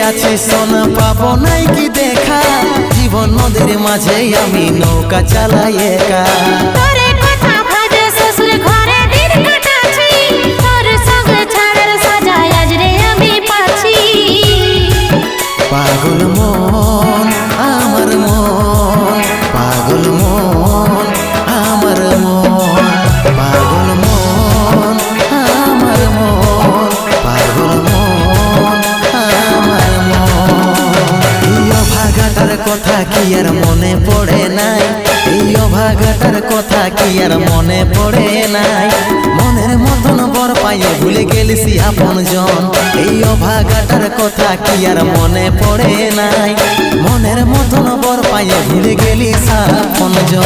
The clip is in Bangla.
আছি সোনা পাবো নাই কি দেখা, জীবন নদীর মাঝে আমি নৌকা চালাই একা। তোরে কথা ভাবে শ্বশুর ঘরে দিন কাটাচ্ছি, তোর সঙ্গে ছাড়ার সাজা আজ রে আমি পাচ্ছি। পাগল মন আমার মন, পাগল মন আমার মন, পাগল মন আমার মন, পাগল মন আমার মন। এই অভাগাটার কথা কি আর মনে পড়ে নাই, এই অভাগাটার কথা কি আর মনে পড়ে নাই। মনের মতন বর পাইয়ে ভুলে গেলিস আপন জন, এই অভাগাটার কথা কি আর মনে পড়ে নাই। মনের মতন বর পাইয়ে ভুলে গেলিস আপন জন।